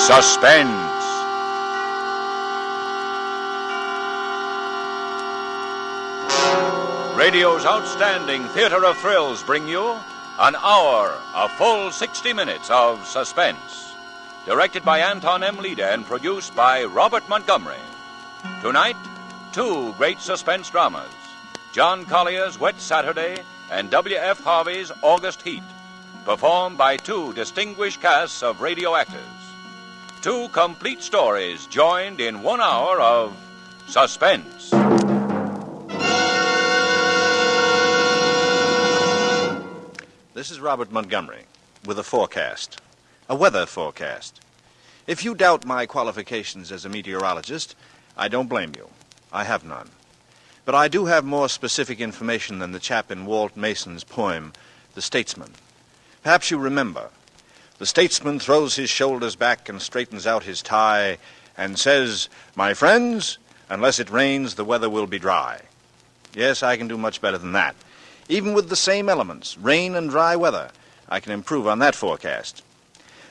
Suspense. Radio's outstanding theater of thrills bring you an hour, a full 60 minutes of suspense. Directed by Anton M. Leader and produced by Robert Montgomery. Tonight, two great suspense dramas. John Collier's Wet Saturday and W.F. Harvey's August Heat. Performed by two distinguished casts of radio actors. Two complete stories joined in 1 hour of suspense. This is Robert Montgomery with a forecast, a weather forecast. If you doubt my qualifications as a meteorologist, I don't blame you. I have none. But I do have more specific information than the chap in Walt Mason's poem, The Statesman. Perhaps you remember. The statesman throws his shoulders back and straightens out his tie and says, "My friends, unless it rains, the weather will be dry." Yes, I can do much better than that. Even with the same elements, rain and dry weather, I can improve on that forecast.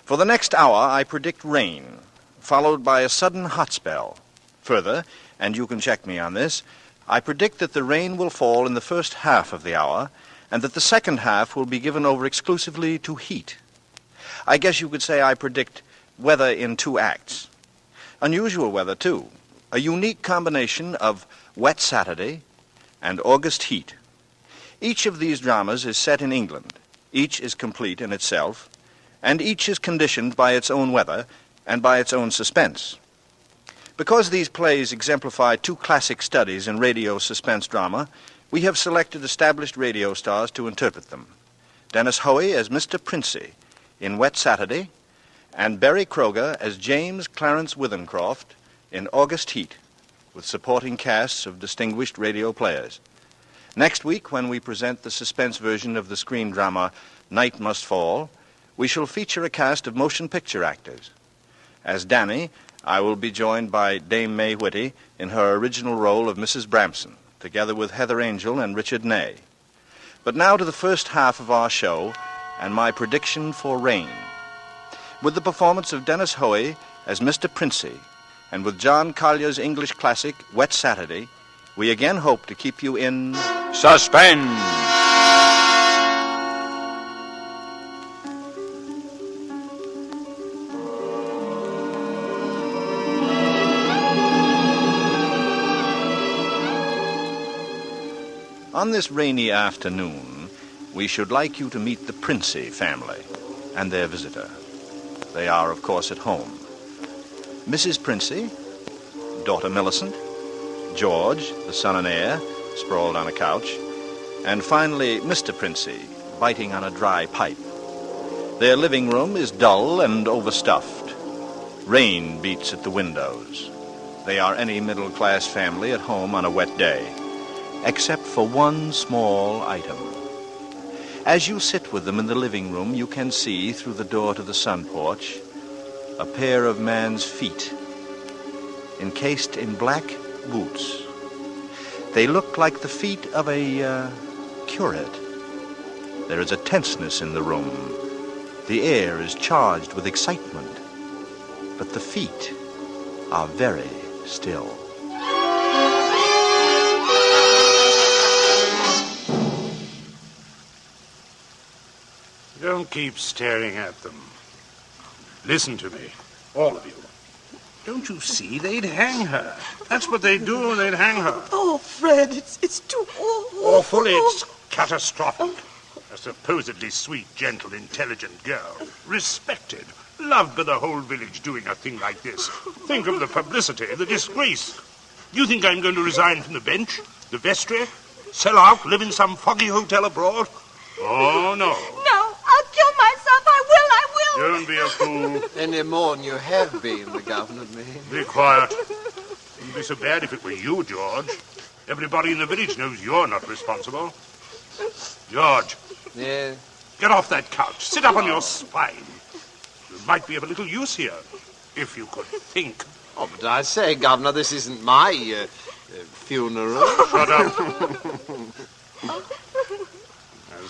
For the next hour, I predict rain, followed by a sudden hot spell. Further, and you can check me on this, I predict that the rain will fall in the first half of the hour, and that the second half will be given over exclusively to heat. I guess you could say I predict weather in 2 acts. Unusual weather, too. A unique combination of Wet Saturday and August Heat. Each of these dramas is set in England. Each is complete in itself, and each is conditioned by its own weather and by its own suspense. Because these plays exemplify 2 classic studies in radio suspense drama, we have selected established radio stars to interpret them. Dennis Hoey as Mr. Princey in Wet Saturday, and Barry Kroger as James Clarence Withencroft in August Heat, with supporting casts of distinguished radio players. Next week, when we present the suspense version of the screen drama Night Must Fall, we shall feature a cast of motion picture actors. As Danny, I will be joined by Dame May Whitty in her original role of Mrs. Bramson, together with Heather Angel and Richard Ney. But now to the first half of our show and my prediction for rain. With the performance of Dennis Hoey as Mr. Princey, and with John Collier's English classic, Wet Saturday, we again hope to keep you in suspense. On this rainy afternoon, we should like you to meet the Princey family and their visitor. They are, of course, at home. Mrs. Princey, daughter Millicent, George, the son and heir, sprawled on a couch, and finally Mr. Princey, biting on a dry pipe. Their living room is dull and overstuffed. Rain beats at the windows. They are any middle-class family at home on a wet day, except for one small item. As you sit with them in the living room, you can see, through the door to the sun porch, a pair of man's feet, encased in black boots. They look like the feet of a curate. There is a tenseness in the room. The air is charged with excitement, but the feet are very still. Don't keep staring at them. Listen to me, all of you. Don't you see? They'd hang her. That's what they'd do. They'd hang her. Oh, Fred, it's too awful. Awful? It's catastrophic. A supposedly sweet, gentle, intelligent girl. Respected. Loved by the whole village doing a thing like this. Think of the publicity, the disgrace. You think I'm going to resign from the bench? The vestry? Sell out? Live in some foggy hotel abroad? Oh, no. No, I'll kill myself. I will. Don't be a fool. Any more than you have been, the governor means. Be quiet. It wouldn't be so bad if it were you, George. Everybody in the village knows you're not responsible. George. Yeah? Get off that couch. Sit up on your spine. You might be of a little use here, if you could think. Oh, but I say, Governor, this isn't my funeral. Shut up.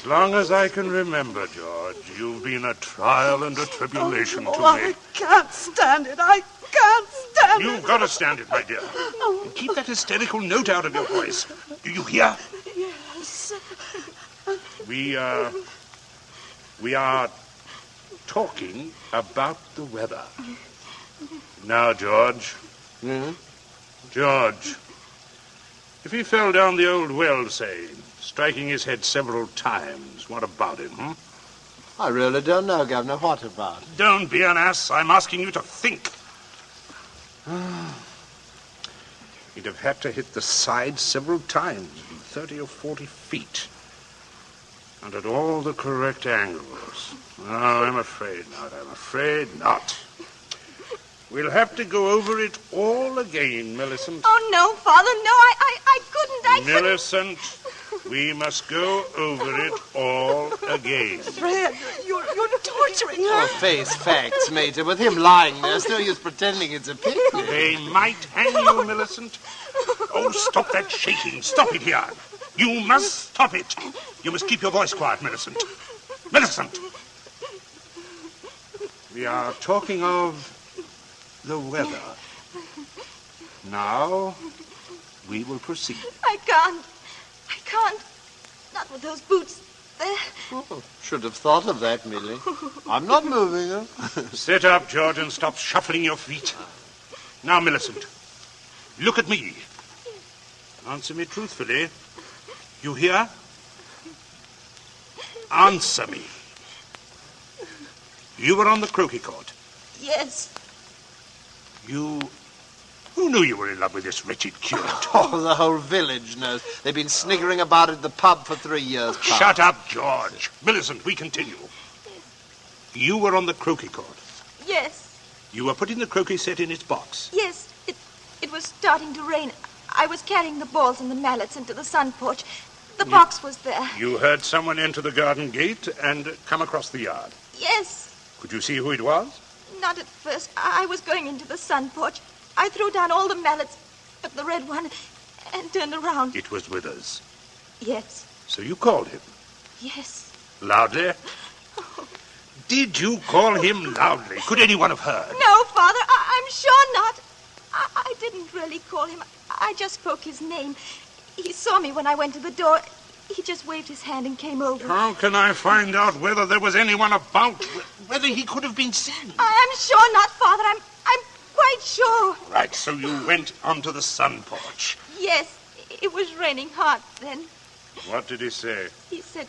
As long as I can remember, George, you've been a trial and a tribulation to me. I can't stand it. I can't stand it. You've got to stand it, my dear. And keep that hysterical note out of your voice. Do you hear? Yes. We are talking about the weather. Now, George. Hmm? George, if he fell down the old well, say, striking his head several times, what about him, hmm? I really don't know, Governor. What about? Don't be an ass. I'm asking you to think. He'd have had to hit the side several times, 30 or 40 feet. And at all the correct angles. No, I'm afraid not. I'm afraid not. We'll have to go over it all again, Millicent. Oh, no, Father, no, I couldn't. Millicent, we must go over it all again. Fred, you're torturing her. Oh, face facts, Mater. With him lying there, it's no use pretending it's a picnic. They might hang you, Millicent. Oh, stop that shaking. Stop it here. You must stop it. You must keep your voice quiet, Millicent. Millicent! We are talking of the weather. Now, we will proceed. I can't. Not with those boots there. Oh, should have thought of that, Millie. I'm not moving her. Sit up, George, and stop shuffling your feet. Now, Millicent, look at me. Answer me truthfully. You hear? Answer me. You were on the croquet court. Yes. Who knew you were in love with this wretched curate? Oh, the whole village knows. They've been sniggering about at the pub for 3 years past. Shut up, George. Millicent, we continue. You were on the croquet court. Yes. You were putting the croquet set in its box. Yes. It was starting to rain. I was carrying the balls and the mallets into the sun porch. The box was there. You heard someone enter the garden gate and come across the yard. Yes. Could you see who it was? Not at first. I was going into the sun porch. I threw down all the mallets but the red one and turned around. It was Withers. Yes. So you called him? Yes. Loudly? Oh. Did you call him loudly? Could anyone have heard? No, Father, I'm sure not. I didn't really call him. I just spoke his name. He saw me when I went to the door. He just waved his hand and came over. How can I find out whether there was anyone about? Whether he could have been seen? I'm sure not, Father. I'm quite sure. Right, so you went onto the sun porch. Yes, it was raining hard then. What did he say? He said,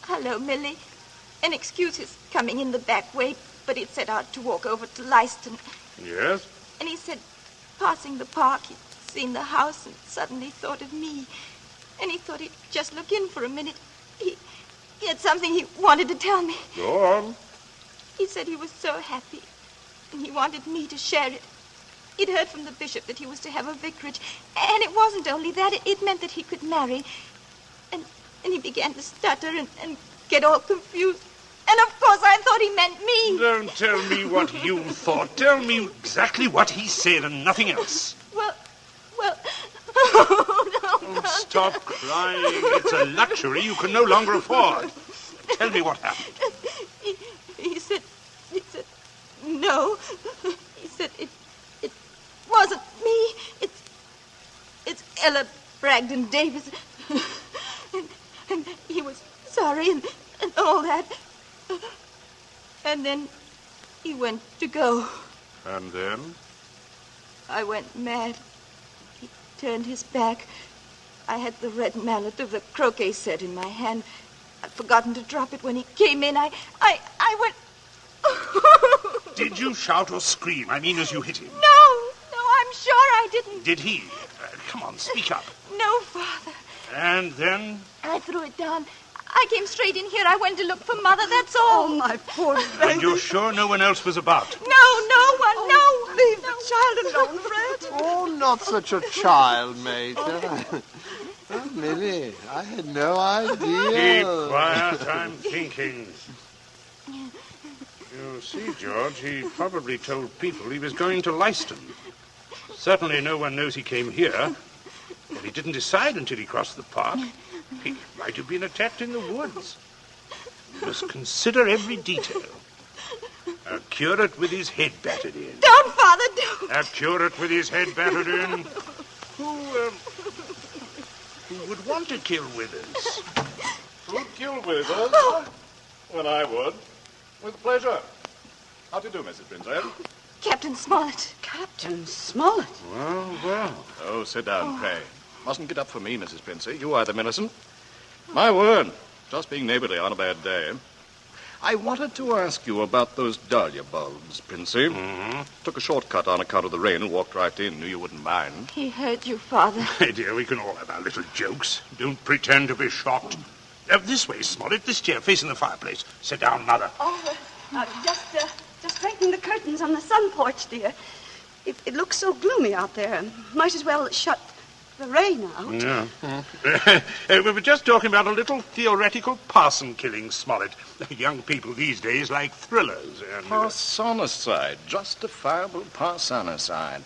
"Hello, Millie," and excuse his coming in the back way, but he'd set out to walk over to Leiston. Yes? And he said, passing the park, he'd seen the house and suddenly thought of me. And he thought he'd just look in for a minute. He had something he wanted to tell me. Go on. He said he was so happy, and he wanted me to share it. He'd heard from the bishop that he was to have a vicarage, and it wasn't only that, it meant that he could marry. And he began to stutter and get all confused. And of course I thought he meant me. Don't tell me what you thought. Tell me exactly what he said and nothing else. Well, oh, no. Stop crying. It's a luxury you can no longer afford. Tell me what happened. He said, no. He said, it wasn't me. It's Ella Bragdon Davis. And he was sorry and all that. And then he went to go. And then? I went mad. He turned his back. I had the red mallet of the croquet set in my hand. I'd forgotten to drop it when he came in. I went... Did you shout or scream? I mean, as you hit him. No, I'm sure I didn't. Did he? Come on, speak up. No, Father. And then? I threw it down. I came straight in here. I went to look for Mother, that's all. Oh, my poor baby. And you're sure no one else was about? No one, no. Leave the child alone, Fred. Oh, not such a child, Major. Oh, Millie, I had no idea. Keep quiet, I'm thinking. You see, George, he probably told people he was going to Leiston. Certainly no one knows he came here. But he didn't decide until he crossed the park. He might have been attacked in the woods. You must consider every detail. A curate with his head battered in. Don't, Father, don't. A curate with his head battered in. Who would want to kill Withers? Who'd kill Withers? Well, I would. With pleasure. How do you do, Mrs. Prinsep? Captain Smollett. Captain Smollett? Well, well. Oh, sit down, pray. Mustn't get up for me, Mrs. Prinsey. You either, Millicent. My word. Just being neighborly on a bad day. I wanted to ask you about those dahlia bulbs, Prinsey. Mm-hmm. Took a shortcut on account of the rain and walked right in. Knew you wouldn't mind. He heard you, Father. My dear, we can all have our little jokes. Don't pretend to be shocked. This way, Smollett. This chair facing the fireplace. Sit down, Mother. Just straightening the curtains on the sun porch, dear. It looks so gloomy out there. Might as well shut the rain out. Yeah. We were just talking about a little theoretical parson killing, Smollett. Young people these days like thrillers. And, Parsonicide. Justifiable parsonicide.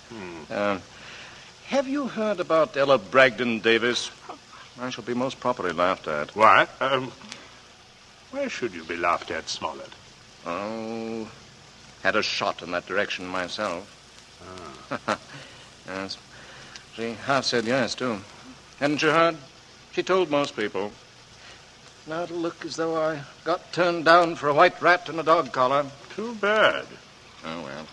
Have you heard about Ella Bragdon Davis? I shall be most properly laughed at. Why? Why should you be laughed at, Smollett? Oh, had a shot in that direction myself. Yes. She half said yes, too. Hadn't you heard? She told most people. Now it'll look as though I got turned down for a white rat and a dog collar. Too bad. Oh, well.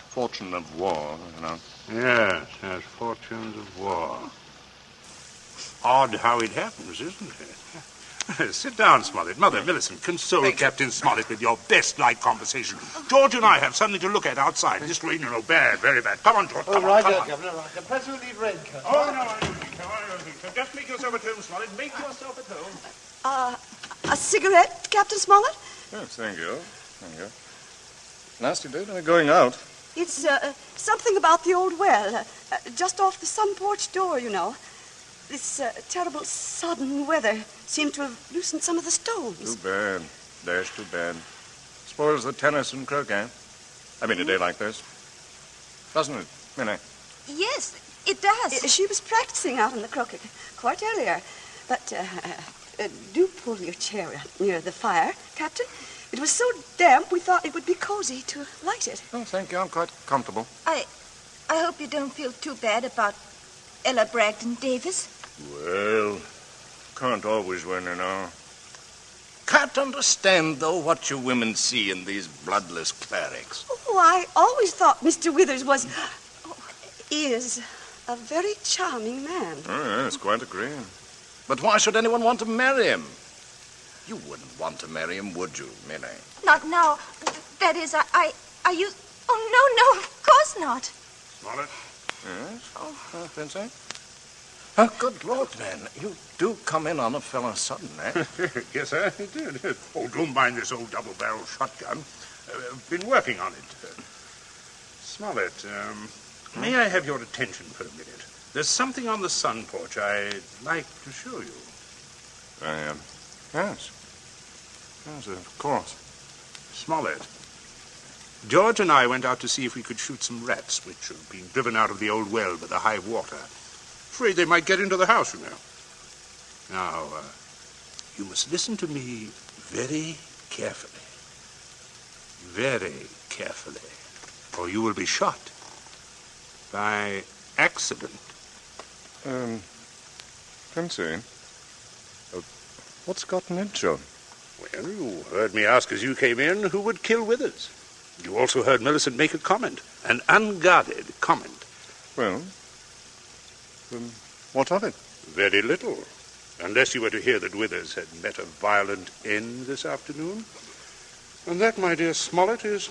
Fortune of war, you know. Yes, fortunes of war. Odd how it happens, isn't it? Sit down, Smollett. Mother, Millicent, console Captain Smollett with your best light conversation. George and I have something to look at outside. This rain, bad, very bad. Come on, George, come on. Governor, right. The press will leave raincoat. Oh, no, I don't think so. Just make yourself at home, Smollett. Make yourself at home. A cigarette, Captain Smollett? Yes, thank you. Thank you. Nasty day to be going out. It's something about the old well, just off the sun porch door, you know. This terrible sudden weather seemed to have loosened some of the stones. Too bad. Dash too bad. Spoils the tennis and croquet. I mean, a day like this. Doesn't it, Minnie? Yes, it does. She was practicing out in the croquet quite earlier. But do pull your chair up near the fire, Captain. It was so damp we thought it would be cozy to light it. Oh, thank you. I'm quite comfortable. I hope you don't feel too bad about Ella Bragdon Davis. Well, can't always win, you know. Can't understand, though, what you women see in these bloodless clerics. Oh, I always thought Mr. Withers is a very charming man. Oh, yes, quite agree. But why should anyone want to marry him? You wouldn't want to marry him, would you, Minnie? Not now. That is, I used... Oh, no, of course not. Smollett? Yes? Oh, Princey? Oh, good Lord, man. You do come in on a fellow sudden, eh? Yes, I did. Oh, don't mind this old double-barrel shotgun. Been working on it. Smollett, may I have your attention for a minute? There's something on the sun porch I'd like to show you. Yes. Yes, of course. Smollett, George and I went out to see if we could shoot some rats, which have been driven out of the old well by the high water. Afraid they might get into the house, you know. Now, you must listen to me very carefully. Very carefully. Or you will be shot. By accident. Princey, what's gotten into you? Well, you heard me ask as you came in who would kill Withers. You also heard Millicent make a comment. An unguarded comment. Well, what of it? Very little. Unless you were to hear that Withers had met a violent end this afternoon. And that, my dear Smollett, is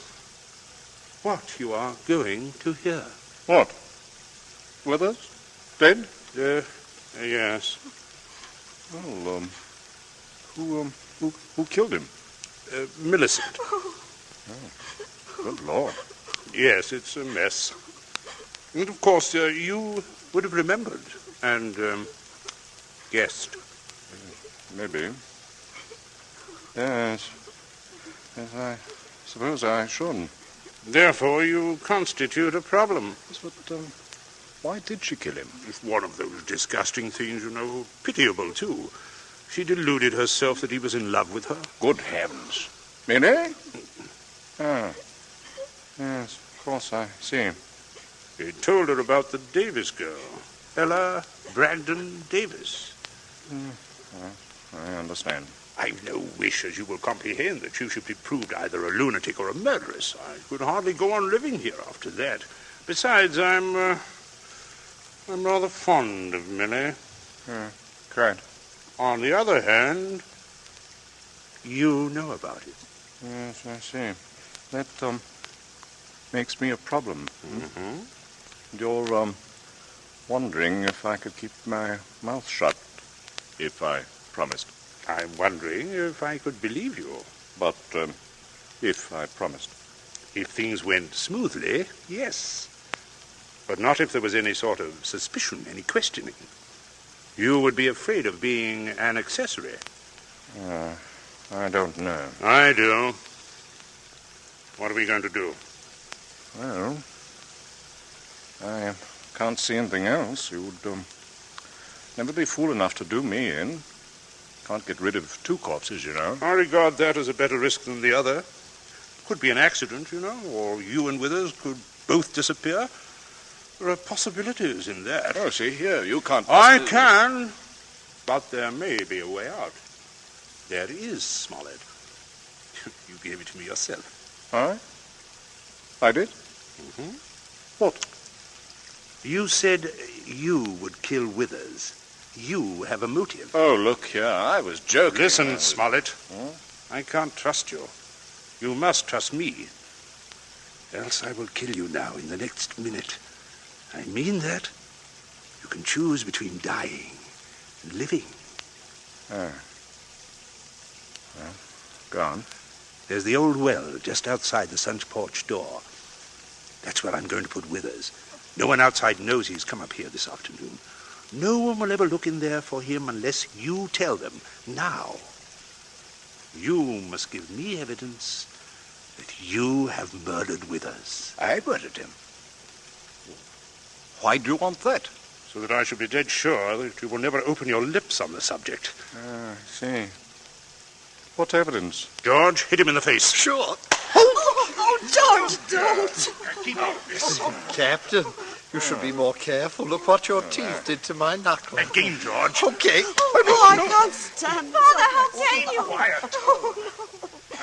what you are going to hear. What? Withers? Dead? Yes. Well, who killed him? Millicent. Oh, good Lord. Yes, it's a mess. And, of course, you would have remembered and guessed. Maybe. Yes. Yes, I suppose I should. Therefore, you constitute a problem. Yes, but why did she kill him? It's one of those disgusting things, pitiable, too. She deluded herself that he was in love with her. Good heavens. Minnie? Ah. Yes, of course, I see. He told her about the Davis girl, Ella Brandon Davis. I understand. I've no wish, as you will comprehend, that you should be proved either a lunatic or a murderess. I could hardly go on living here after that. Besides, I'm rather fond of Millie. Quite. On the other hand, you know about it. Yes, I see. That, makes me a problem. Mm-hmm. You're, wondering if I could keep my mouth shut if I promised. I'm wondering if I could believe you. But, if I promised. If things went smoothly, yes. But not if there was any sort of suspicion, any questioning. You would be afraid of being an accessory. I don't know. I do. What are we going to do? Well, I can't see anything else. You'd, never be fool enough to do me in. Can't get rid of two corpses, you know. I regard that as a better risk than the other. Could be an accident, you know, or you and Withers could both disappear. There are possibilities in that. Oh, see here, you can't... I can, but there may be a way out. There is, Smollett. You gave it to me yourself. I did? Mm-hmm. What? You said you would kill Withers. You have a motive. Oh, look here, I was joking. Listen, Smollett. I can't trust you. You must trust me. Else I will kill you now in the next minute. I mean that. You can choose between dying and living. Well, go on. There's the old well just outside the front porch door. That's where I'm going to put Withers. No one outside knows he's come up here this afternoon. No one will ever look in there for him unless you tell them. Now, you must give me evidence that you have murdered Withers. I murdered him. Why do you want that? So that I shall be dead sure that you will never open your lips on the subject. I see. What evidence? George, hit him in the face. Sure. Oh, George, don't. Keep out of this. Captain, you should be more careful. Look what your teeth did to my knuckle. Again, George. Okay. Oh, I can't stand it. Father, how can you? Quiet.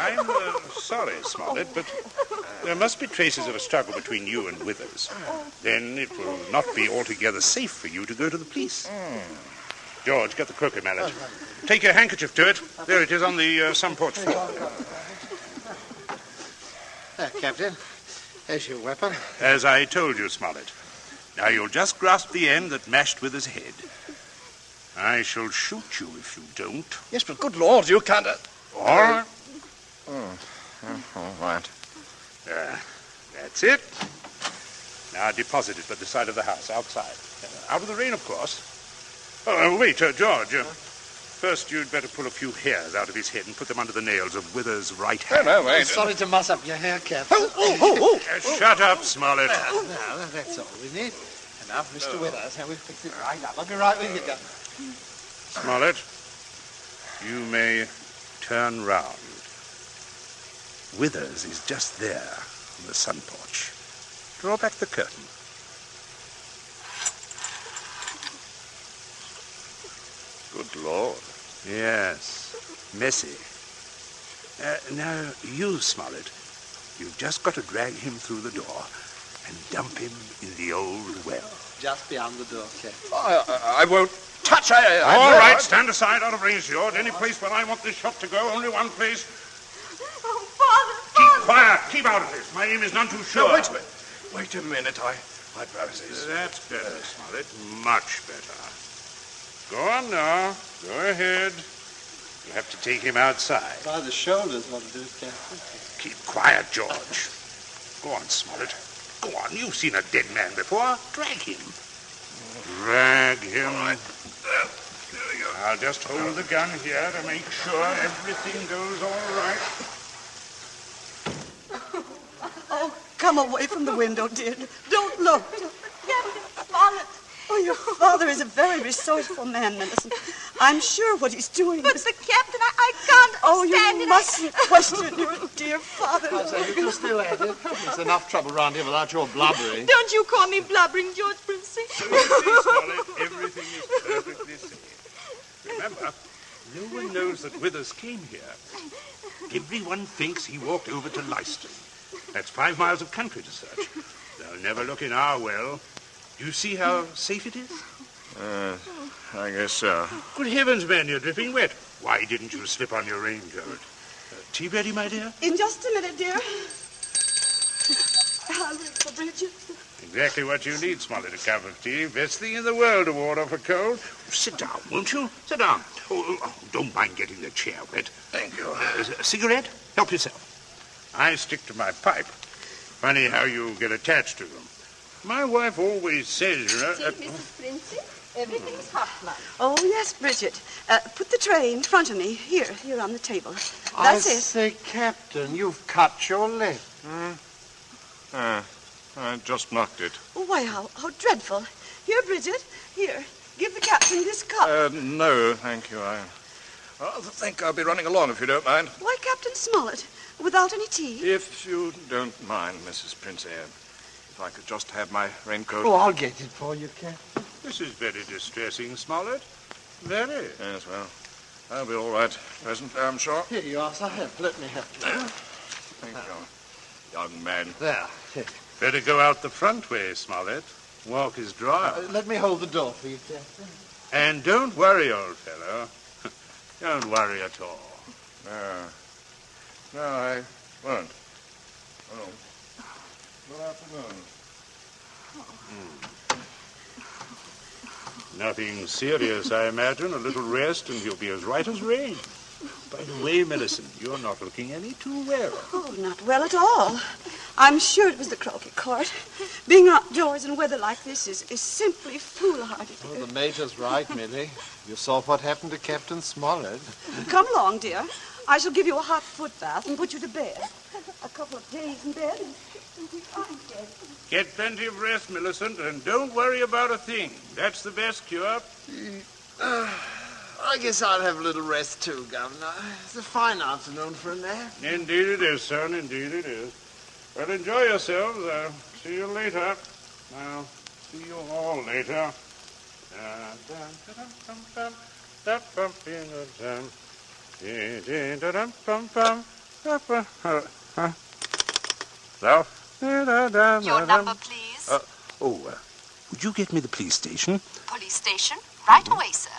I'm sorry, Smollett, but there must be traces of a struggle between you and Withers. Then it will not be altogether safe for you to go to the police. George, get the croquet mallet. Take your handkerchief to it. There it is on the sun porch floor. There, Captain. There's your weapon. As I told you, Smollett. Now you'll just grasp the end that mashed Withers' head. I shall shoot you if you don't. Yes, but good Lord, you can't... All right. All right. That's it. Now deposit it by the side of the house, outside. Out of the rain, of course. Oh, wait, George. First, you'd better pull a few hairs out of his head and put them under the nails of Withers' right hand. No, wait. Sorry to muss up your hair, Captain. Shut up, Smollett. Now, that's all we need. And now, Mr. Withers, how we fix it right up. I'll be right with you, Captain. Smollett, you may turn round. Withers is just there on the sun porch. Draw back the curtain. Good Lord. Yes, messy. Now, you, Smollett, you've just got to drag him through the door and dump him in the old well. Just beyond the door, Captain. I won't touch... All right, stand aside, out of range, George. Any place where I want this shot to go, only one place. Oh, Father, Keep quiet. Keep out of this. My aim is none too sure. No, wait a minute. Wait a minute. I propose. That's better, Smollett. Much better. Go on now. Go ahead. You have to take him outside. By the shoulders, what to do, Captain. Keep quiet, George. Go on, Smollett. Go on. You've seen a dead man before. Drag him. Drag him. There we go. I'll just hold the gun here to make sure everything goes all right. Oh, come away from the window, dear. Don't look. Captain Smollett. Oh, your father is a very resourceful man, Millicent. I'm sure what he's doing But is... the captain, I can't stand you it. mustn't question your dear father. I say, you can still at it. There's enough trouble around here without your blubbering. Don't you call me blubbering, George Princey. Everything is perfectly safe. Remember, no one knows that Withers came here. Everyone thinks he walked over to Leicester. That's 5 miles of country to search. They'll never look in our well. Do you see how safe it is? I guess so. Good heavens, man, you're dripping wet. Why didn't you slip on your raincoat? Tea ready, my dear? In just a minute, dear. I'll wait for Bridget. Exactly what you need, Smollett, a cup of tea. Best thing in the world to ward off a cold. Sit down, won't you? Sit down. Oh, don't mind getting the chair wet. Thank you. A cigarette? Help yourself. I stick to my pipe. Funny how you get attached to them. My wife always says, See, Mrs. Princey, everything's hot, ma'am. Oh, yes, Bridget. Put the tray in front of me. Here on the table. I That's it. say, Captain, you've cut your lip. I just knocked it. Oh, why, how dreadful. Here, Bridget. Here. Give the captain this cup. No, thank you. I think I'll be running along if you don't mind. Why, Captain Smollett? Without any tea? If you don't mind, Mrs. Princey, if I could just have my raincoat. Oh, I'll get it for you, Captain. This is very distressing, Smollett. Very. Yes, well, I'll be all right presently, I'm sure. Here you are, sir. Let me help you. Thank you, young man. There. Better go out the front way, Smollett. Walk is dry. Let me hold the door for you, Captain. And don't worry, old fellow. Don't worry at all. No, I won't. Oh. Good afternoon. Nothing serious, I imagine. A little rest and you'll be as right as rain. By the way, Millicent, you're not looking any too well. Oh, not well at all. I'm sure it was the croquet court. Being outdoors in weather like this is simply foolhardy. Oh, the Major's right, Millie. You saw what happened to Captain Smollett. Come along, dear. I shall give you a hot foot bath and put you to bed. A couple of days in bed and you'll be fine, dear. Get plenty of rest, Millicent, and don't worry about a thing. That's the best cure. I guess I'll have a little rest too, Governor. It's a fine afternoon for a nap. Indeed it is, son. Indeed it is. Well, enjoy yourselves. I'll see you later. I'll see you all later. Hello? Your number, please. Would you get me the police station? Police station. Right away, sir.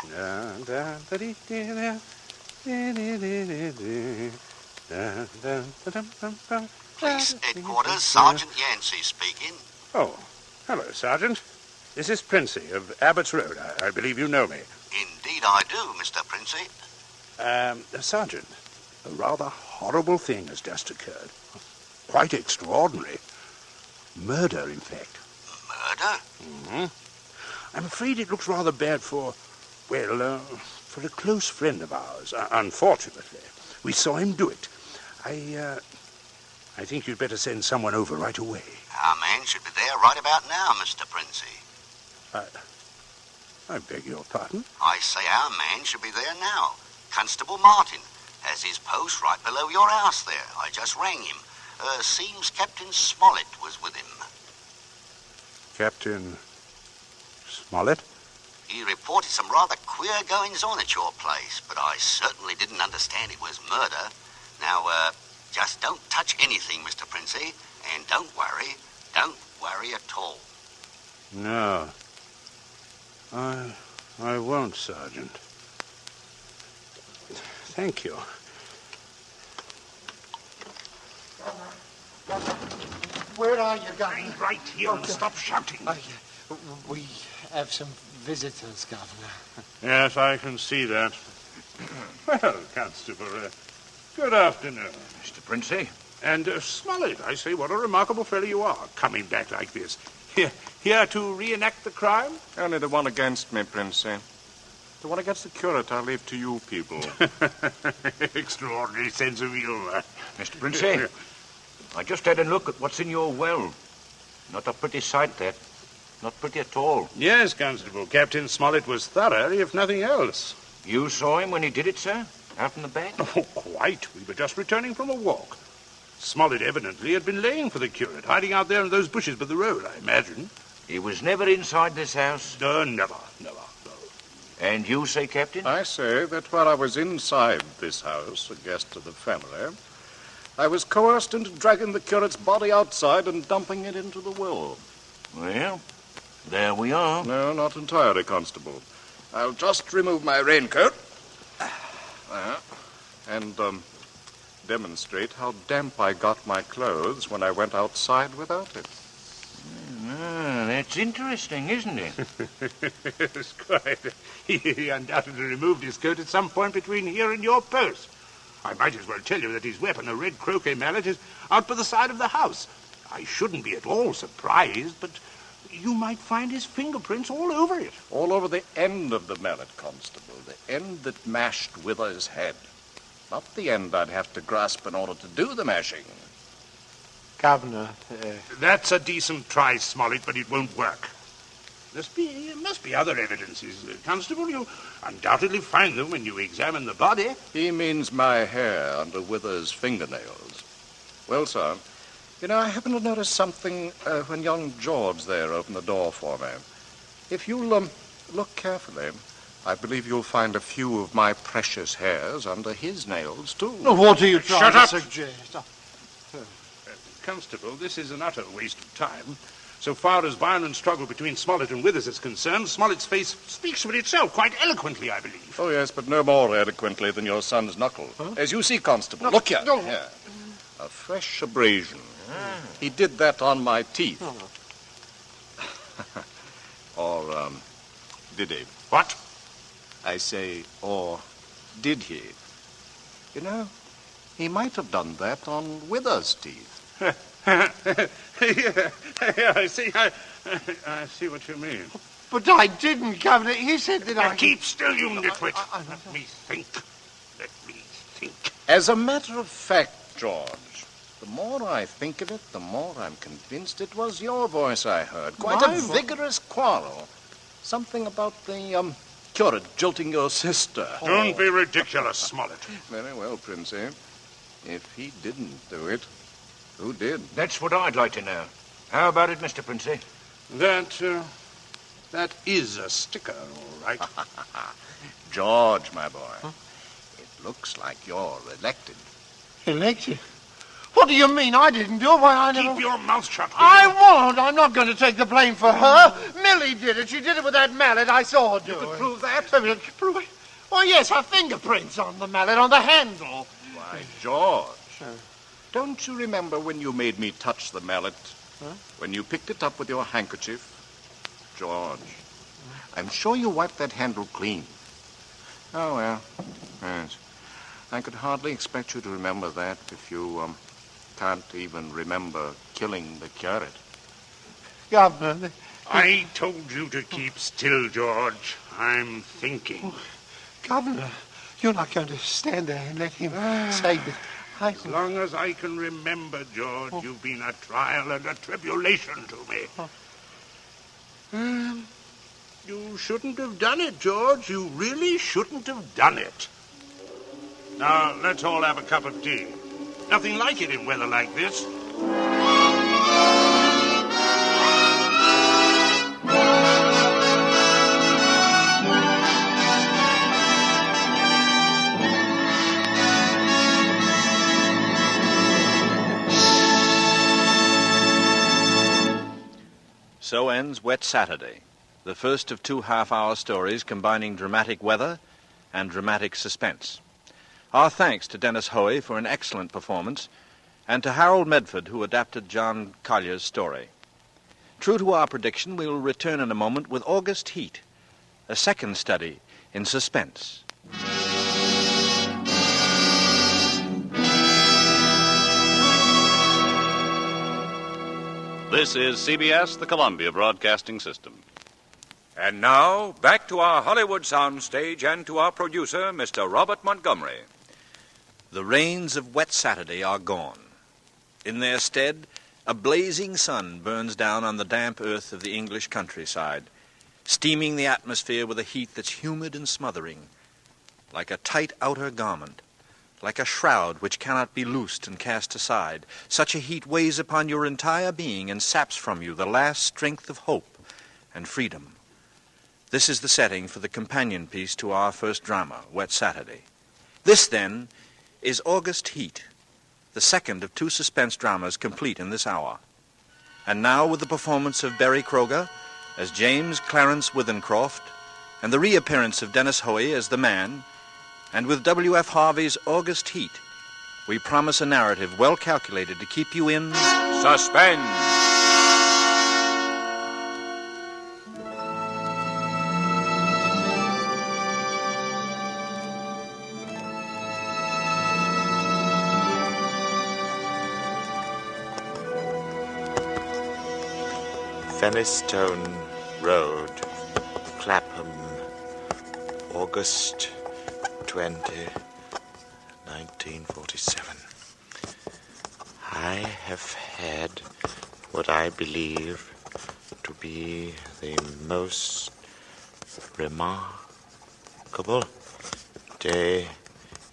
Police headquarters, Sergeant Yancey speaking. Oh, hello, Sergeant. This is Princey of Abbott's Road. I believe you know me. Indeed I do, Mr. Princey. Sergeant, a rather horrible thing has just occurred. Quite extraordinary. Murder, in fact. Murder? Mm-hmm. I'm afraid it looks rather bad for a close friend of ours, unfortunately. We saw him do it. I think you'd better send someone over right away. Our man should be there right about now, Mr. Princey. I beg your pardon? I say our man should be there now. Constable Martin has his post right below your house there. I just rang him. Seems Captain Smollett was with him. Captain Smollett? He reported some rather queer goings-on at your place, but I certainly didn't understand it was murder. Now, just don't touch anything, Mr. Princey, and don't worry. Don't worry at all. No. I won't, Sergeant. Thank you. Where are you, Governor? Right here and stop shouting. We have some visitors, Governor. Yes, I can see that. Well, Constable, good afternoon. Mr. Princey? And Smollett, I say, what a remarkable fellow you are, coming back like this. Here to reenact the crime? Only the one against me, Princey. The one against the curate I'll leave to you people. Extraordinary sense of humor. Mr. Princey, I just had a look at what's in your well. Not a pretty sight, that. Not pretty at all. Yes, Constable. Captain Smollett was thorough, if nothing else. You saw him when he did it, sir? Out in the back? Oh, quite. We were just returning from a walk. Smollett evidently had been laying for the curate, hiding out there in those bushes by the road, I imagine. He was never inside this house? Never, no. And you say, Captain? I say that while I was inside this house, a guest of the family, I was coerced into dragging the curate's body outside and dumping it into the well. Well, there we are. No, not entirely, Constable. I'll just remove my raincoat and demonstrate how damp I got my clothes when I went outside without it. That's interesting, isn't it? Yes, quite. He undoubtedly removed his coat at some point between here and your post. I might as well tell you that his weapon, a red croquet mallet, is out by the side of the house. I shouldn't be at all surprised, but you might find his fingerprints all over it. All over the end of the mallet, Constable. The end that mashed Wither's head. Not the end I'd have to grasp in order to do the mashing. Governor, That's a decent try, Smollett, but it won't work. There must be other evidences, Constable. You'll undoubtedly find them when you examine the body. He means my hair under Wither's fingernails. Well, sir, you know, I happened to notice something when young George there opened the door for me. If you'll look carefully, I believe you'll find a few of my precious hairs under his nails, too. What are you trying to suggest? Constable, this is an utter waste of time. So far as violent struggle between Smollett and Withers is concerned, Smollett's face speaks for itself quite eloquently, I believe. Oh, yes, but no more eloquently than your son's knuckle. Huh? As you see, Constable, look here. Here. A fresh abrasion. He did that on my teeth. Or, did he? What? I say, or did he? You know, he might have done that on Wither's teeth. Yeah, I see. I see what you mean. But I didn't, Governor. He said that I... Keep still, you nitwit. Let me think. As a matter of fact, George, the more I think of it, the more I'm convinced it was your voice I heard. Quite a vigorous quarrel. Something about the, curate jilting your sister. Don't be ridiculous, Smollett. Very well, Princey. If he didn't do it, who did? That's what I'd like to know. How about it, Mr. Princey? That is a sticker, all right. George, my boy, it looks like you're elected. Elected? What do you mean? I didn't do it. Why, I never... Keep your mouth shut. I won't. I'm not going to take the blame for her. Millie did it. She did it with that mallet. I saw her do it. You could prove that? Prove it? Oh, yes, her fingerprints on the mallet, on the handle. Why, George, don't you remember when you made me touch the mallet? When you picked it up with your handkerchief? George, I'm sure you wiped that handle clean. Oh, well, yes. I could hardly expect you to remember that if you, can't even remember killing the curate. Governor... I told you to keep still, George. I'm thinking. Governor, you're not going to stand there and let him say that... As long as I can remember, George, you've been a trial and a tribulation to me. You shouldn't have done it, George. You really shouldn't have done it. Now, let's all have a cup of tea. Nothing like it in weather like this. So ends Wet Saturday, the first of 2 half-hour stories combining dramatic weather and dramatic suspense. Our thanks to Dennis Hoey for an excellent performance, and to Harold Medford, who adapted John Collier's story. True to our prediction, we will return in a moment with August Heat, a second study in suspense. This is CBS, the Columbia Broadcasting System. And now, back to our Hollywood soundstage and to our producer, Mr. Robert Montgomery. The rains of Wet Saturday are gone. In their stead, a blazing sun burns down on the damp earth of the English countryside, steaming the atmosphere with a heat that's humid and smothering, like a tight outer garment, like a shroud which cannot be loosed and cast aside. Such a heat weighs upon your entire being and saps from you the last strength of hope and freedom. This is the setting for the companion piece to our first drama, Wet Saturday. This, then, is August Heat, the second of 2 suspense dramas complete in this hour. And now with the performance of Barry Kroger as James Clarence Withencroft, and the reappearance of Dennis Hoey as the man, and with W.F. Harvey's August Heat, we promise a narrative well calculated to keep you in suspense. Fenistone Road, Clapham, August 20, 1947. I have had what I believe to be the most remarkable day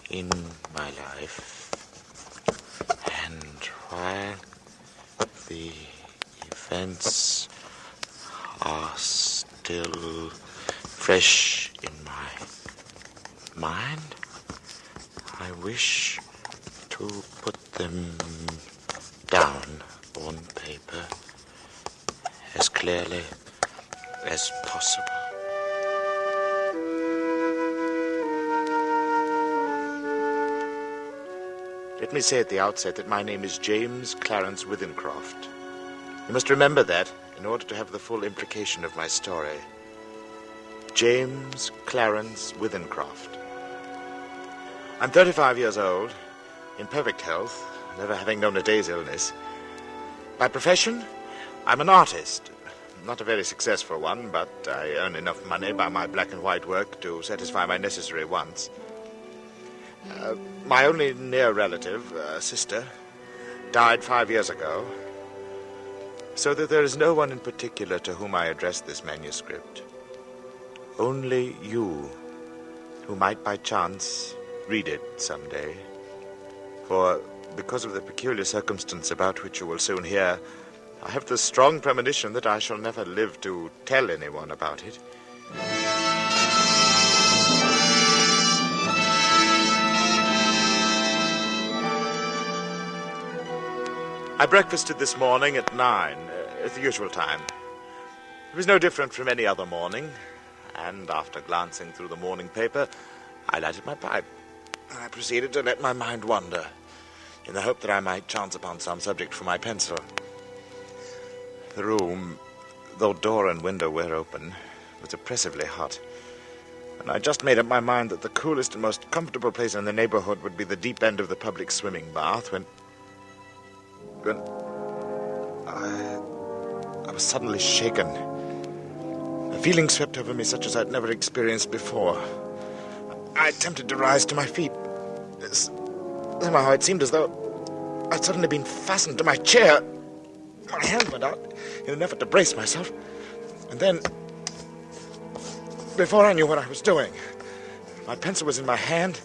in my life. And while the events are still fresh in my mind, I wish to put them down on paper as clearly as possible. Let me say at the outset that my name is James Clarence Withencroft. You must remember that in order to have the full implication of my story. James Clarence Withencroft. I'm 35 years old, in perfect health, never having known a day's illness. By profession, I'm an artist. Not a very successful one, but I earn enough money by my black and white work to satisfy my necessary wants. My only near relative, sister, died 5 years ago, so that there is no one in particular to whom I address this manuscript. Only you, who might by chance read it someday. For, because of the peculiar circumstance about which you will soon hear, I have the strong premonition that I shall never live to tell anyone about it. I breakfasted this morning at 9, at the usual time. It was no different from any other morning, and after glancing through the morning paper, I lighted my pipe. I proceeded to let my mind wander, in the hope that I might chance upon some subject for my pencil. The room, though door and window were open, was oppressively hot, and I just made up my mind that the coolest and most comfortable place in the neighborhood would be the deep end of the public swimming bath, when I was suddenly shaken. A feeling swept over me such as I'd never experienced before. I attempted to rise to my feet. Somehow it seemed as though I'd suddenly been fastened to my chair. My hand went out in an effort to brace myself. And then, before I knew what I was doing, my pencil was in my hand,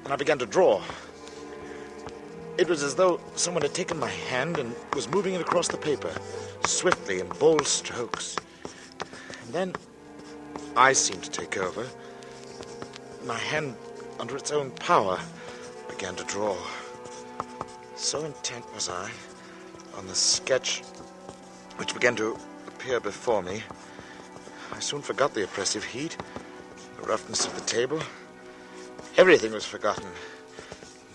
and I began to draw. It was as though someone had taken my hand and was moving it across the paper, swiftly in bold strokes. And then I seemed to take over. My hand, under its own power, began to draw. So intent was I on the sketch which began to appear before me, I soon forgot the oppressive heat, the roughness of the table. Everything was forgotten.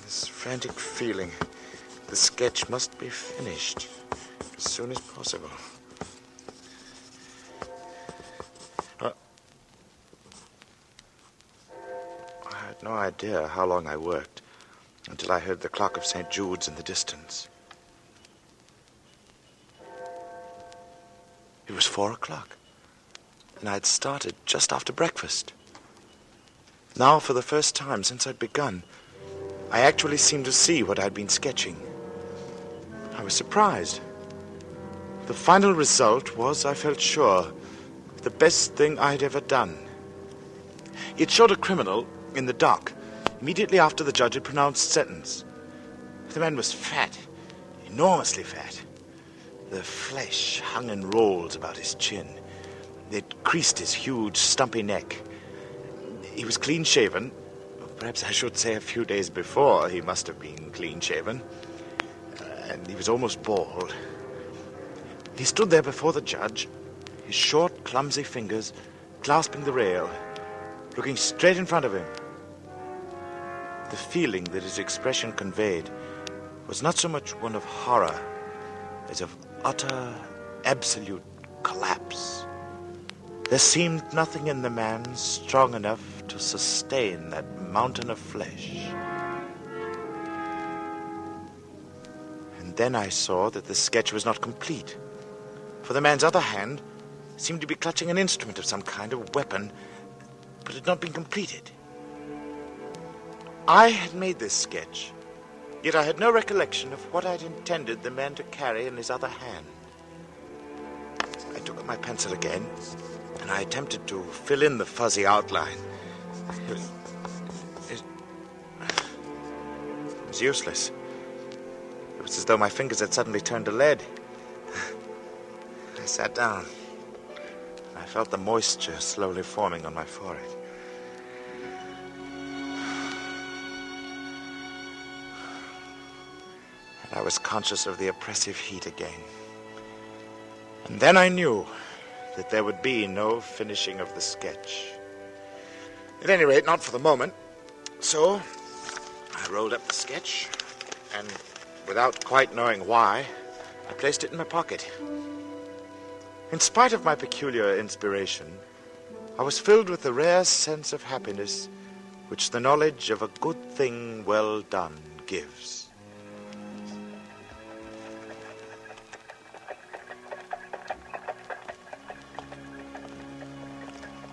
This frantic feeling, the sketch must be finished as soon as possible. I had no idea how long I worked until I heard the clock of St. Jude's in the distance. It was 4 o'clock, and I had started just after breakfast. Now, for the first time since I'd begun, I actually seemed to see what I'd been sketching. I was surprised. The final result was, I felt sure, the best thing I'd ever done. It showed a criminal in the dock, immediately after the judge had pronounced sentence. The man was fat, enormously fat. The flesh hung in rolls about his chin. It creased his huge, stumpy neck. He was clean-shaven. Perhaps I should say a few days before he must have been clean-shaven. And he was almost bald. He stood there before the judge, his short, clumsy fingers clasping the rail, looking straight in front of him. The feeling that his expression conveyed was not so much one of horror as of utter, absolute collapse. There seemed nothing in the man strong enough to sustain that mountain of flesh. And then I saw that the sketch was not complete, for the man's other hand seemed to be clutching an instrument of some kind of weapon, but had not been completed. I had made this sketch, yet I had no recollection of what I had intended the man to carry in his other hand. I took up my pencil again, and I attempted to fill in the fuzzy outline. It was useless. It was as though my fingers had suddenly turned to lead. I sat down. I felt the moisture slowly forming on my forehead. And I was conscious of the oppressive heat again. And then I knew that there would be no finishing of the sketch. At any rate, not for the moment. So, I rolled up the sketch, and without quite knowing why, I placed it in my pocket. In spite of my peculiar inspiration, I was filled with the rare sense of happiness which the knowledge of a good thing well done gives.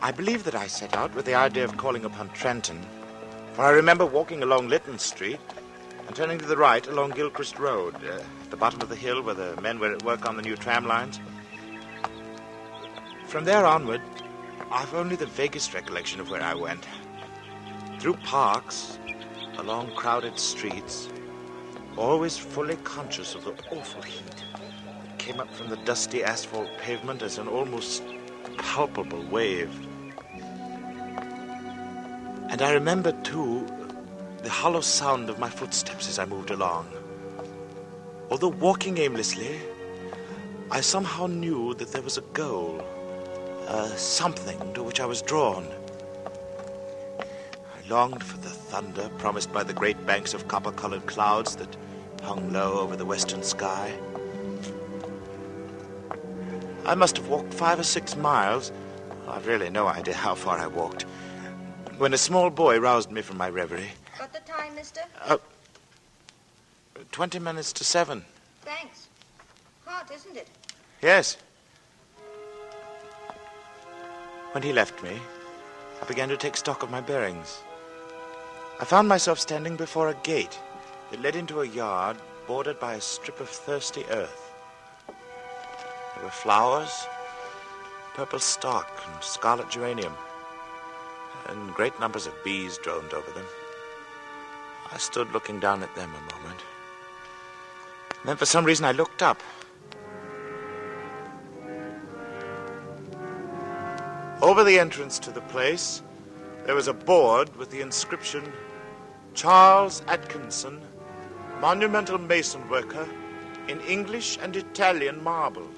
I believe that I set out with the idea of calling upon Trenton, for I remember walking along Lytton Street and turning to the right along Gilchrist Road, at the bottom of the hill where the men were at work on the new tram lines. From there onward, I've only the vaguest recollection of where I went. Through parks, along crowded streets, always fully conscious of the awful heat that came up from the dusty asphalt pavement as an almost palpable wave. And I remember, too, the hollow sound of my footsteps as I moved along. Although walking aimlessly, I somehow knew that there was a goal, something to which I was drawn. I longed for the thunder promised by the great banks of copper-colored clouds that hung low over the western sky. I must have walked 5 or 6 miles. I've really no idea how far I walked, when a small boy roused me from my reverie. Got the time, mister? 20 minutes to 7. Thanks. Hot, isn't it? Yes. When he left me, I began to take stock of my bearings. I found myself standing before a gate that led into a yard bordered by a strip of thirsty earth. There were flowers, purple stock and scarlet geranium, and great numbers of bees droned over them. I stood looking down at them a moment. And then for some reason I looked up. Over the entrance to the place, there was a board with the inscription, Charles Atkinson, monumental mason worker, in English and Italian marbles.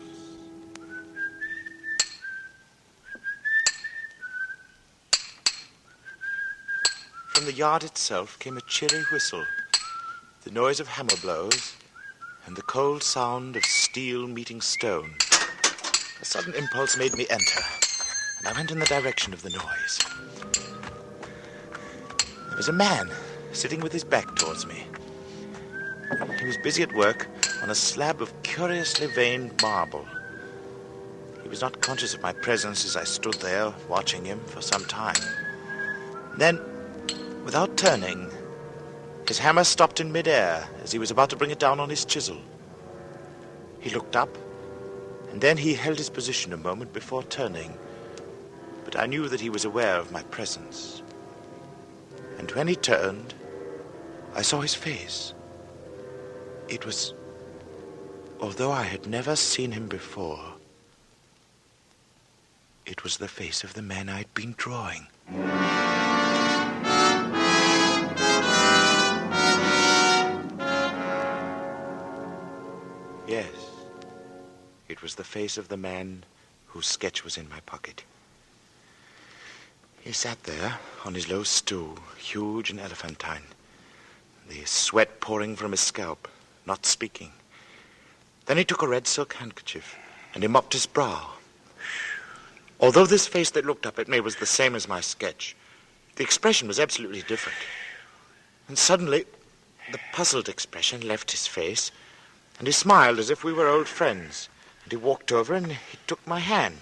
From the yard itself came a cheery whistle, the noise of hammer blows, and the cold sound of steel meeting stone. A sudden impulse made me enter, and I went in the direction of the noise. There was a man sitting with his back towards me. He was busy at work on a slab of curiously veined marble. He was not conscious of my presence as I stood there watching him for some time. Then, without turning, his hammer stopped in midair as he was about to bring it down on his chisel. He looked up, and then he held his position a moment before turning, but I knew that he was aware of my presence. And when he turned, I saw his face. It was, although I had never seen him before, it was the face of the man I'd been drawing. Yes, it was the face of the man whose sketch was in my pocket. He sat there on his low stool, huge and elephantine, the sweat pouring from his scalp, not speaking. Then he took a red silk handkerchief and he mopped his brow. Although this face that looked up at me was the same as my sketch, the expression was absolutely different. And suddenly, the puzzled expression left his face, and he smiled as if we were old friends. And he walked over and he took my hand.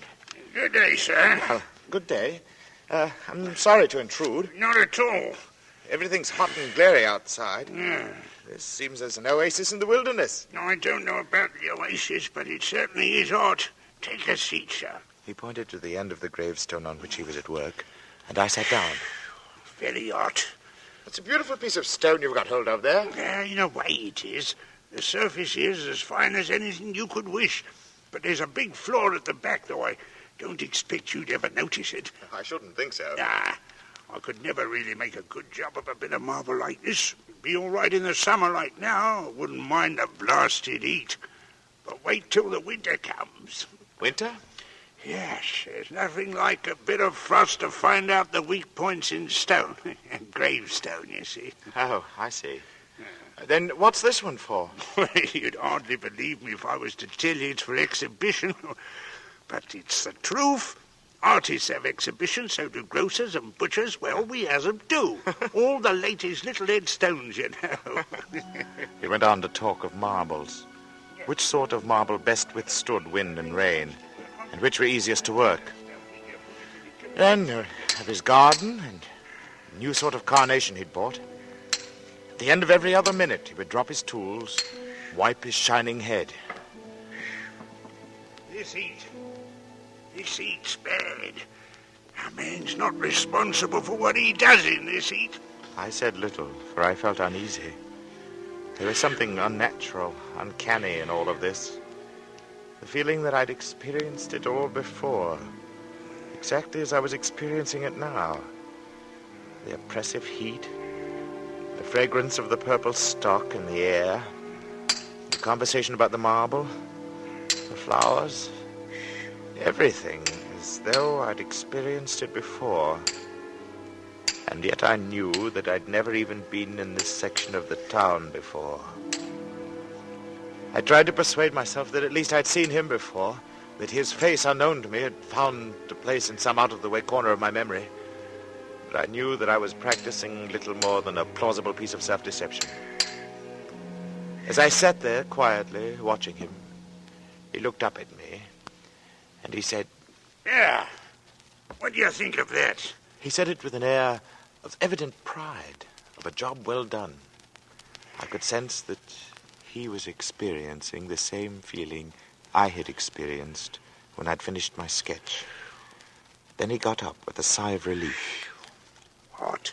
Good day, sir. Well, good day. I'm sorry to intrude. Not at all. Everything's hot and glary outside. Yeah. This seems as an oasis in the wilderness. No, I don't know about the oasis, but it certainly is hot. Take a seat, sir. He pointed to the end of the gravestone on which he was at work, and I sat down. Very hot. It's a beautiful piece of stone you've got hold of there. Yeah, in a way it is. The surface is as fine as anything you could wish. But there's a big flaw at the back, though I don't expect you'd ever notice it. I shouldn't think so. Nah, I could never really make a good job of a bit of marble like this. It'd be all right in the summer like now. I wouldn't mind the blasted heat. But wait till the winter comes. Winter? Yes, there's nothing like a bit of frost to find out the weak points in stone. Gravestone, you see. Oh, I see. Then what's this one for? You'd hardly believe me if I was to tell you it's for exhibition. But it's the truth. Artists have exhibitions, so do grocers and butchers. Well, we as 'em do. All the latest little headstones, you know. He went on to talk of marbles. Which sort of marble best withstood wind and rain, and which were easiest to work. Then of his garden and a new sort of carnation he'd bought. At the end of every other minute, he would drop his tools, wipe his shining head. This heat's bad. A man's not responsible for what he does in this heat. I said little, for I felt uneasy. There was something unnatural, uncanny in all of this. The feeling that I'd experienced it all before, exactly as I was experiencing it now. The oppressive heat, the fragrance of the purple stock in the air, the conversation about the marble, the flowers, everything as though I'd experienced it before. And yet I knew that I'd never even been in this section of the town before. I tried to persuade myself that at least I'd seen him before, that his face, unknown to me, had found a place in some out-of-the-way corner of my memory. But I knew that I was practicing little more than a plausible piece of self-deception. As I sat there quietly watching him, he looked up at me, and he said, Yeah, what do you think of that? He said it with an air of evident pride, of a job well done. I could sense that he was experiencing the same feeling I had experienced when I'd finished my sketch. Then he got up with a sigh of relief. Hot,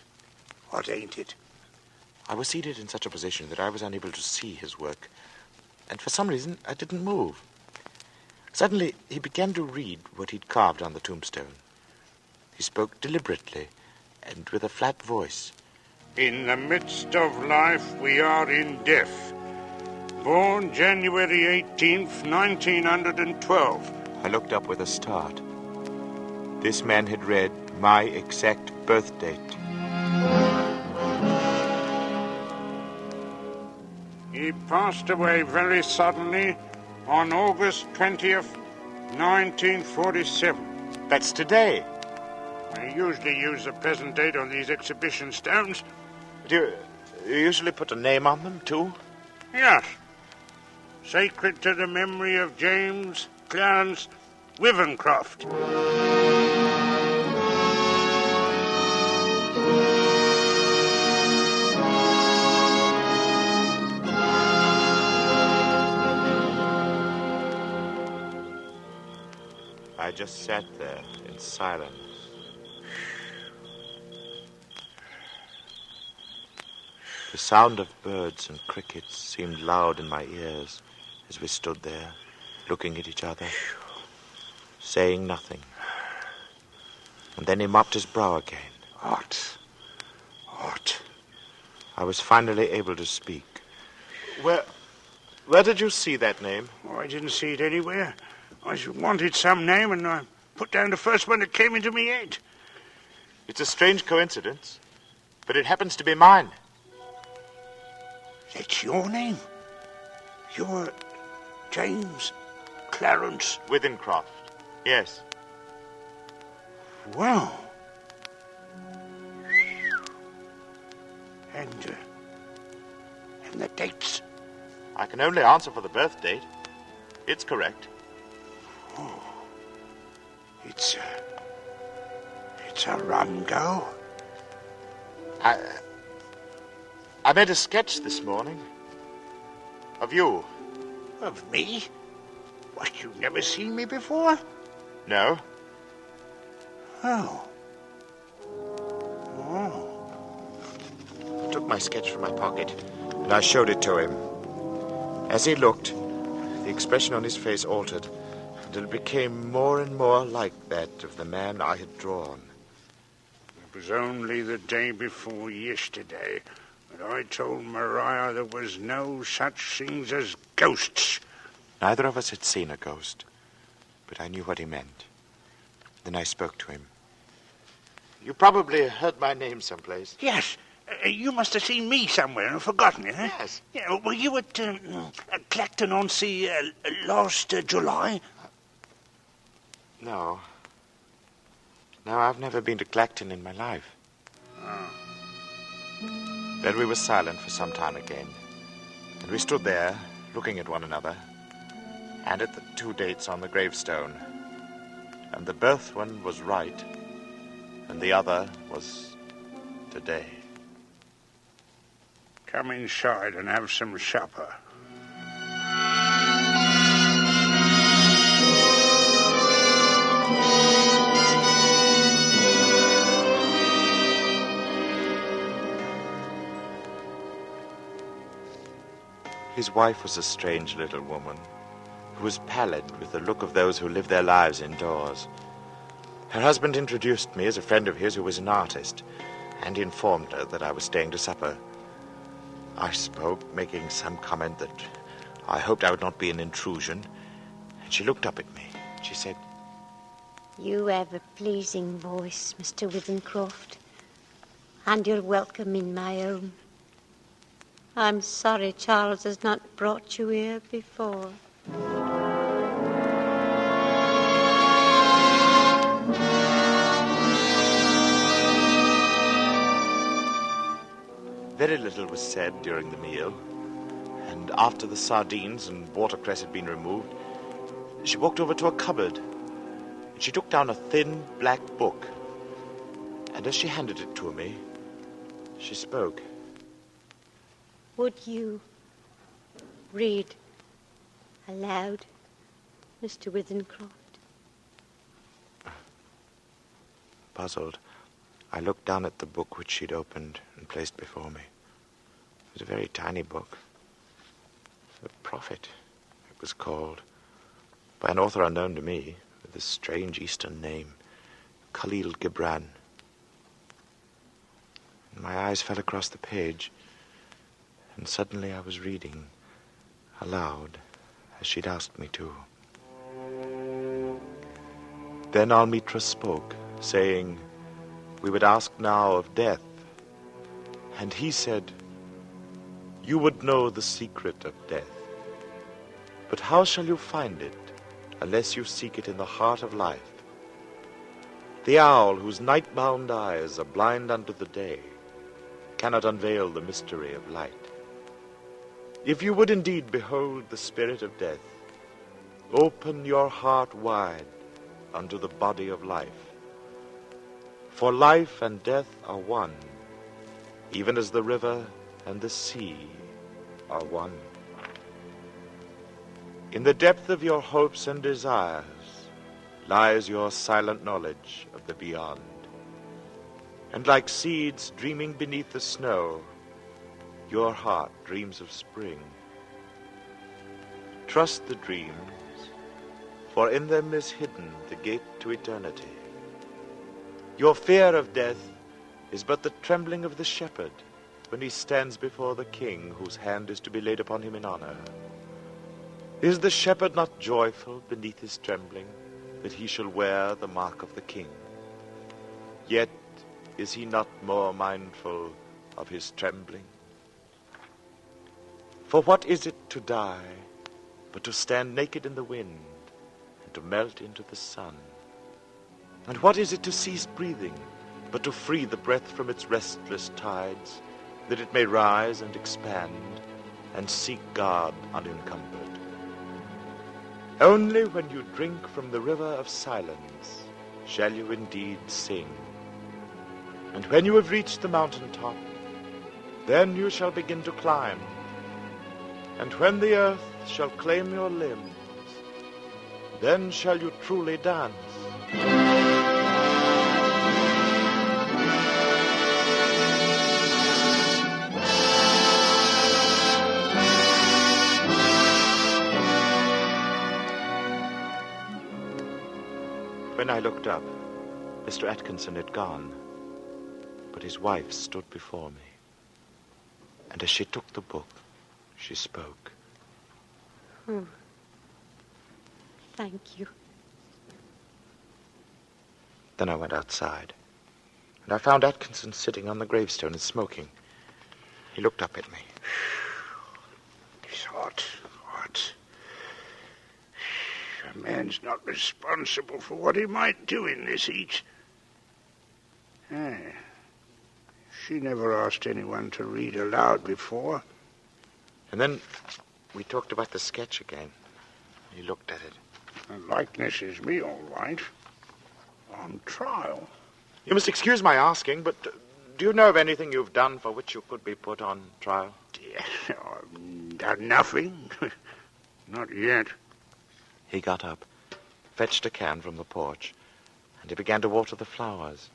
ain't it? I was seated in such a position that I was unable to see his work, and for some reason I didn't move. Suddenly he began to read what he'd carved on the tombstone. He spoke deliberately and with a flat voice. In the midst of life we are in death. Born January 18th, 1912. I looked up with a start. This man had read my exact birth date. He passed away very suddenly on August 20th, 1947. That's today. I usually use the present date on these exhibition stones. Do you usually put a name on them, too? Yes. Sacred to the memory of James Clarence Wivencroft. I just sat there in silence. The sound of birds and crickets seemed loud in my ears as we stood there, looking at each other, saying nothing. And then he mopped his brow again. Art. I was finally able to speak. Where did you see that name? Oh, I didn't see it anywhere. I wanted some name, and I put down the first one that came into me head. It's a strange coincidence, but it happens to be mine. That's your name? You're James Clarence Withencroft, yes. Well. And the dates? I can only answer for the birth date. It's correct. Oh. It's a rum go. I made a sketch this morning. Of you. Of me? What, you've never seen me before? No. Oh. I took my sketch from my pocket, and I showed it to him. As he looked, the expression on his face altered, until it became more and more like that of the man I had drawn. It was only the day before yesterday that I told Maria there was no such things as ghosts. Neither of us had seen a ghost, but I knew what he meant. Then I spoke to him. You probably heard my name someplace. Yes. You must have seen me somewhere and forgotten it, huh? Yes. Yeah, were you at Clacton-on-Sea last July? No. No, I've never been to Clacton in my life. Oh. Then we were silent for some time again. And we stood there, looking at one another, and at the two dates on the gravestone. And the birth one was right, and the other was today. Come inside and have some supper. His wife was a strange little woman, who was pallid with the look of those who live their lives indoors. Her husband introduced me as a friend of his who was an artist, and informed her that I was staying to supper. I spoke, making some comment that I hoped I would not be an intrusion, and she looked up at me. She said, You have a pleasing voice, Mr. Withencroft, and you're welcome in my home. I'm sorry Charles has not brought you here before. Very little was said during the meal, and after the sardines and watercress had been removed, she walked over to a cupboard, and she took down a thin black book, and as she handed it to me, she spoke. Would you read aloud, Mr. Withencroft? Puzzled, I looked down at the book which she'd opened and placed before me. It was a very tiny book. The Prophet, it was called, by an author unknown to me, with a strange Eastern name, Khalil Gibran. And my eyes fell across the page, and suddenly I was reading aloud, as she'd asked me to. Then Almitra spoke, saying, we would ask now of death. And he said, you would know the secret of death. But how shall you find it, unless you seek it in the heart of life? The owl, whose night-bound eyes are blind unto the day, cannot unveil the mystery of light. If you would indeed behold the spirit of death, open your heart wide unto the body of life. For life and death are one, even as the river and the sea are one. In the depth of your hopes and desires lies your silent knowledge of the beyond. And like seeds dreaming beneath the snow, your heart dreams of spring. Trust the dreams, for in them is hidden the gate to eternity. Your fear of death is but the trembling of the shepherd when he stands before the king whose hand is to be laid upon him in honor. Is the shepherd not joyful beneath his trembling that he shall wear the mark of the king? Yet is he not more mindful of his trembling? For what is it to die but to stand naked in the wind and to melt into the sun? And what is it to cease breathing but to free the breath from its restless tides, that it may rise and expand and seek God unencumbered? Only when you drink from the river of silence shall you indeed sing. And when you have reached the mountain top, then you shall begin to climb. And when the earth shall claim your limbs, then shall you truly dance. When I looked up, Mr. Atkinson had gone, but his wife stood before me. And as she took the book, she spoke. Oh, thank you. Then I went outside, and I found Atkinson sitting on the gravestone and smoking. He looked up at me. It's hot. A man's not responsible for what he might do in this heat. She never asked anyone to read aloud before. And then we talked about the sketch again. He looked at it. The likeness is me, all right. On trial. You must excuse my asking, but do you know of anything you've done for which you could be put on trial? I've done nothing. Not yet. He got up, fetched a can from the porch, and he began to water the flowers.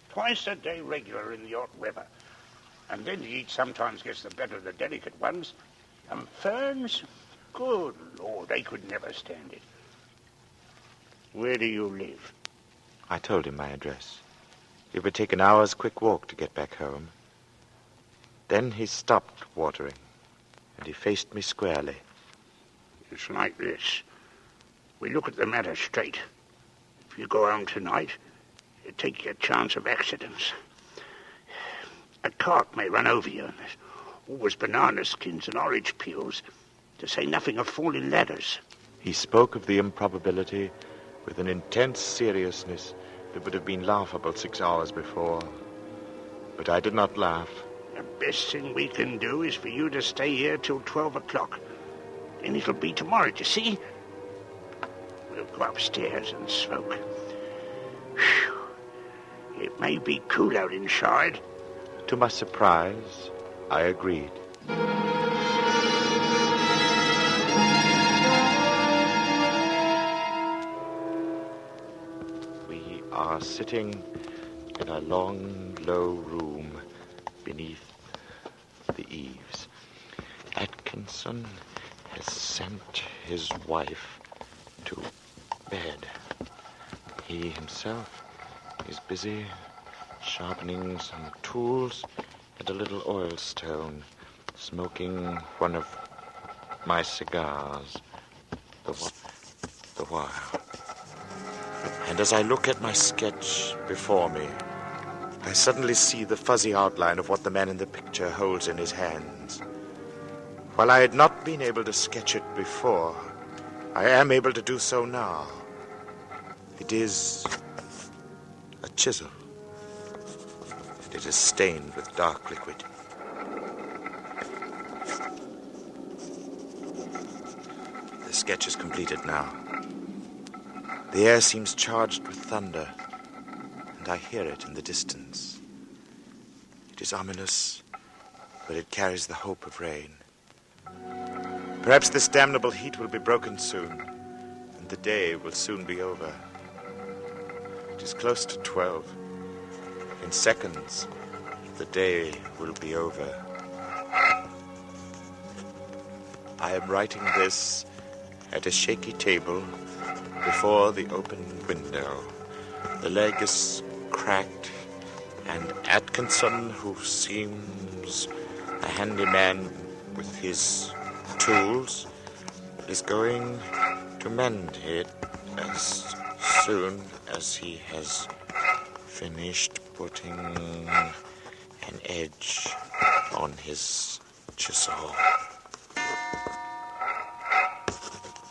Twice a day regular in the hot weather. And then the heat sometimes gets the better of the delicate ones. And ferns, good Lord, they could never stand it. Where do you live? I told him my address. It would take an hour's quick walk to get back home. Then he stopped watering, and he faced me squarely. It's like this. We look at the matter straight. If you go home tonight, you take your chance of accidents. A cart may run over you, and there's always banana skins and orange peels, to say nothing of falling ladders. He spoke of the improbability with an intense seriousness that would have been laughable 6 hours before. But I did not laugh. The best thing we can do is for you to stay here till 12 o'clock. Then it'll be tomorrow, you see? We'll go upstairs and smoke. Whew. It may be cool out inside. To my surprise, I agreed. We are sitting in a long, low room beneath the eaves. Atkinson has sent his wife to bed. He himself is busy sharpening some tools and a little oilstone, smoking one of my cigars, the while. And as I look at my sketch before me, I suddenly see the fuzzy outline of what the man in the picture holds in his hands. While I had not been able to sketch it before, I am able to do so now. It is a chisel, and it is stained with dark liquid. The sketch is completed now. The air seems charged with thunder, and I hear it in the distance. It is ominous, but it carries the hope of rain. Perhaps this damnable heat will be broken soon, and the day will soon be over. It is close to 12. In seconds, the day will be over. I am writing this at a shaky table before the open window. The leg is cracked, and Atkinson, who seems a handyman with his tools, is going to mend it as soon as he has finished putting an edge on his chisel.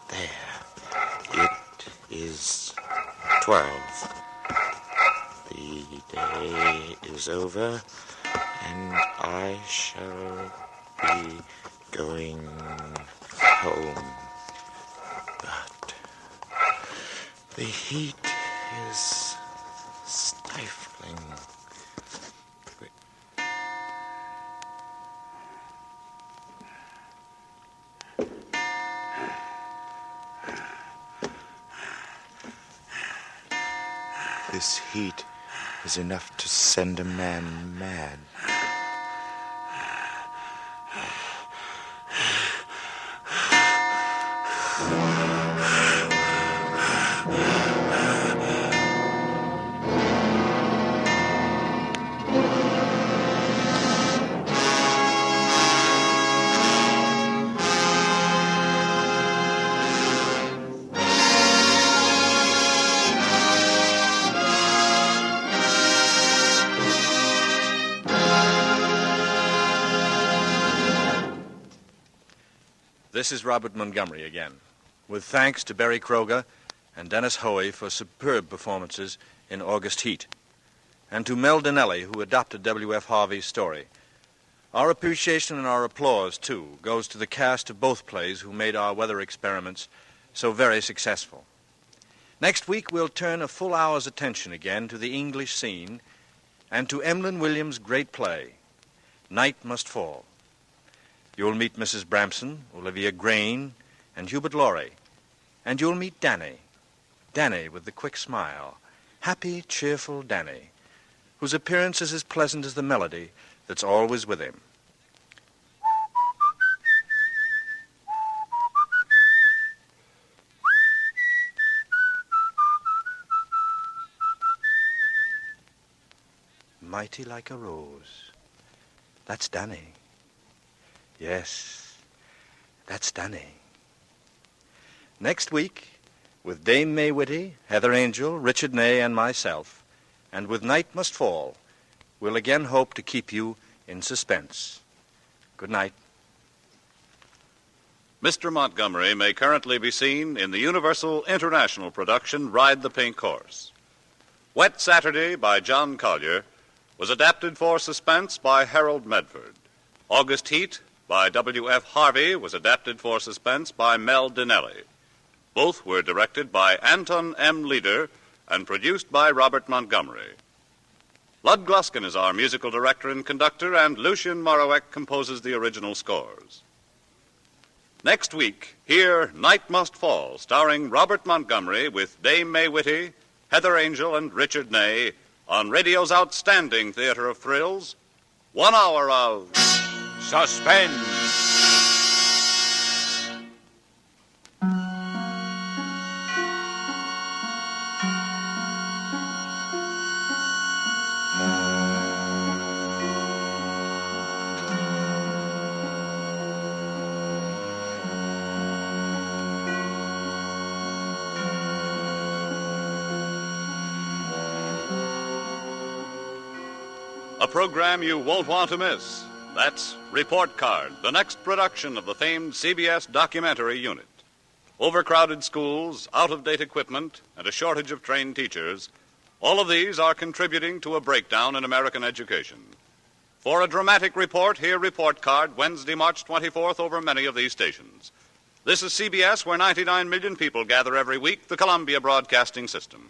There. It is 12. The day is over, and I shall be going home. But the heat is stifling. This heat is enough to send a man mad. This is Robert Montgomery again, with thanks to Barry Kroger and Dennis Hoey for superb performances in August Heat, and to Mel Donnelly, who adopted W.F. Harvey's story. Our appreciation and our applause, too, goes to the cast of both plays who made our weather experiments so very successful. Next week, we'll turn a full hour's attention again to the English scene and to Emlyn Williams' great play, Night Must Fall. You'll meet Mrs. Bramson, Olivia Grain, and Hubert Laurie. And you'll meet Danny with the quick smile, happy, cheerful Danny, whose appearance is as pleasant as the melody that's always with him. Mighty like a rose. That's Danny. Yes, that's Danny. Next week, with Dame May Whitty, Heather Angel, Richard Ney, and myself, and with Night Must Fall, we'll again hope to keep you in suspense. Good night. Mr. Montgomery may currently be seen in the Universal International production Ride the Pink Horse. Wet Saturday by John Collier was adapted for suspense by Harold Medford. August Heat by W.F. Harvey was adapted for suspense by Mel Donnelly. Both were directed by Anton M. Leader and produced by Robert Montgomery. Lud Gluskin is our musical director and conductor, and Lucien Morawek composes the original scores. Next week, hear Night Must Fall, starring Robert Montgomery with Dame May Whitty, Heather Angel, and Richard Ney on radio's outstanding theater of thrills, 1 hour of Suspense. A program you won't want to miss. That's Report Card, the next production of the famed CBS documentary unit. Overcrowded schools, out-of-date equipment, and a shortage of trained teachers, all of these are contributing to a breakdown in American education. For a dramatic report, hear Report Card Wednesday, March 24th over many of these stations. This is CBS, where 99 million people gather every week, the Columbia Broadcasting System.